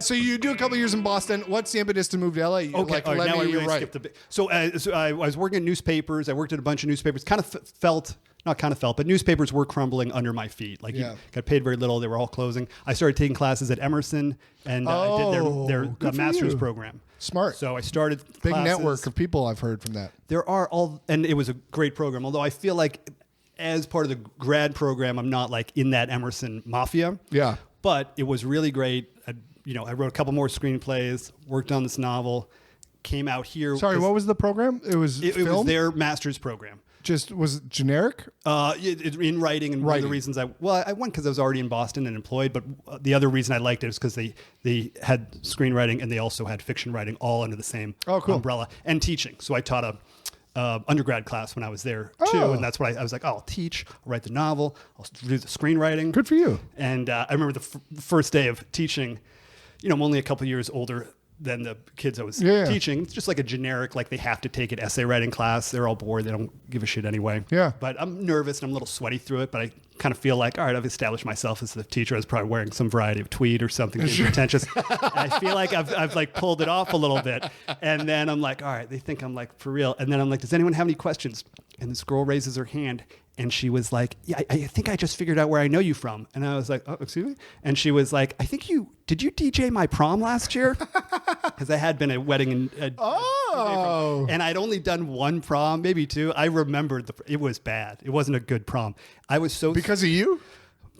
So you do a couple years in Boston. What's the impetus to move to LA? Okay, all right, now I really skipped a bit. So I was working at newspapers. I worked at a bunch of newspapers. But newspapers were crumbling under my feet. Like, you got paid very little. They were all closing. I started taking classes at Emerson, and I did their master's program. Smart. So I started big classes. network of people I've heard from that. There are and it was a great program. Although I feel like as part of the grad program, I'm not like in that Emerson mafia. Yeah. But it was really great. I wrote a couple more screenplays, worked on this novel, came out here. Sorry, what was the program? It was it was their master's program. Just was it generic? In writing, and one of the reasons I went because I was already in Boston and employed, but the other reason I liked it is because they had screenwriting and they also had fiction writing all under the same umbrella, and teaching. So I taught a undergrad class when I was there too, and that's what I was like, I'll teach, I'll write the novel, I'll do the screenwriting. Good for you. And I remember the first day of teaching. I'm only a couple years older than the kids I was teaching. It's just like a generic, like they have to take an essay writing class. They're all bored. They don't give a shit anyway. Yeah. But I'm nervous and I'm a little sweaty through it, but I kind of feel like, all right, I've established myself as the teacher. I was probably wearing some variety of tweed or something pretentious. And I feel like I've like pulled it off a little bit. And then I'm like, all right, they think I'm like for real. And then I'm like, does anyone have any questions? And this girl raises her hand. And she was like, yeah, I think I just figured out where I know you from. And I was like, oh, excuse me? And she was like, did you DJ my prom last year? Because I had been at a wedding. And I'd only done one prom, maybe two. I remembered it was bad. It wasn't a good prom. I was so... Because of you?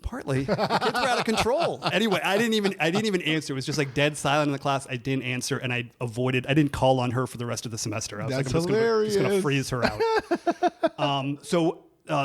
Partly. The kids were out of control. Anyway, I didn't even answer. It was just like dead silent in the class. I didn't answer, and I didn't call on her for the rest of the semester. I was That's like, I'm just going to freeze her out.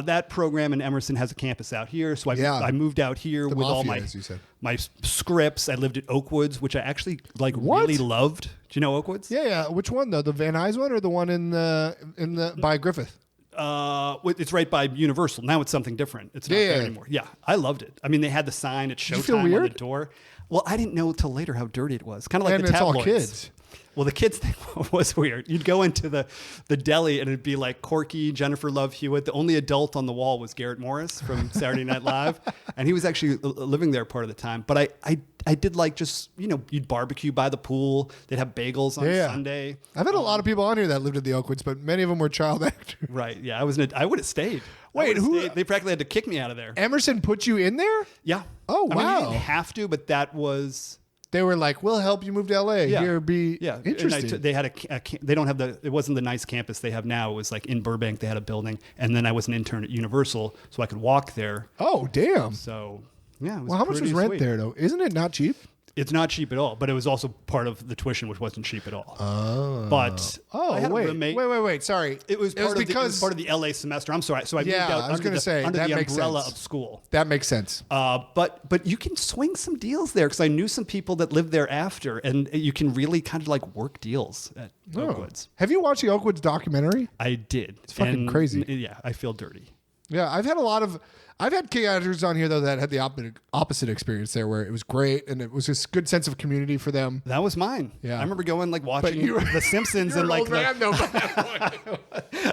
That program in Emerson has a campus out here. So I moved out here with all my scripts. I lived at Oakwoods, which I actually really loved. Do you know Oakwoods? Yeah. Which one though? The Van Nuys one or the one in the by Griffith? It's right by Universal. Now it's something different. It's not there anymore. Yeah, I loved it. I mean, they had the sign at Showtime on the door. Well, I didn't know till later how dirty it was. Kind of like the tabloids. It's all kids. Well, the kids thing was weird. You'd go into the deli and it'd be like Corky, Jennifer Love Hewitt. The only adult on the wall was Garrett Morris from Saturday Night Live. And he was actually living there part of the time. But I did like just, you'd barbecue by the pool. They'd have bagels on Sunday. I've had a lot of people on here that lived at the Oakwoods, but many of them were child actors. Right. Yeah. I would have stayed. Wait, they practically had to kick me out of there. Emerson put you in there? Yeah. Oh, wow. I mean, you didn't have to, but that was... They were like, "We'll help you move to LA. Here, be interesting." They had they don't have it wasn't the nice campus they have now. It was like in Burbank. They had a building, and then I was an intern at Universal, so I could walk there. Oh, damn! So yeah. Well, how much was rent there though? Isn't it not cheap? It's not cheap at all, but it was also part of the tuition, which wasn't cheap at all. Oh, but I had a roommate. Wait. Sorry, it was part of the LA semester. I'm sorry. So I moved out under the umbrella of school. That makes sense. But you can swing some deals there because I knew some people that lived there after, and you can really kind of like work deals at Oakwoods. Have you watched the Oakwoods documentary? I did. It's fucking crazy. Yeah, I feel dirty. Yeah, I've had key actors on here though that had the opposite experience there, where it was great and it was this good sense of community for them. That was mine. Yeah, I remember going watching The Simpsons and like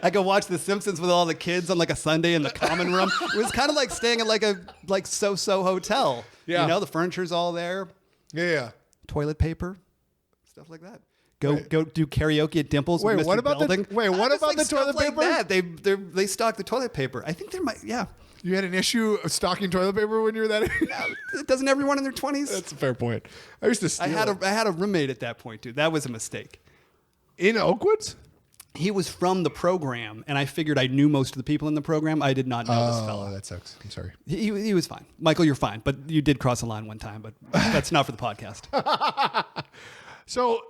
I go watch The Simpsons with all the kids on like a Sunday in the common room. It was kind of like staying at like a so-so hotel. Yeah, the furniture's all there. Yeah. Toilet paper, stuff like that. Go do karaoke at Dimples. What about the toilet paper? Like that. They stock the toilet paper. I think there might. Yeah. You had an issue of stocking toilet paper when you were that age? No, doesn't everyone in their 20s? That's a fair point. I used to steal I had a roommate at that point, dude. That was a mistake. In Oakwoods? He was from the program, and I figured I knew most of the people in the program. I did not know this fellow. Oh, that sucks. I'm sorry. He was fine. Michael, you're fine. But you did cross a line one time, but that's not for the podcast. So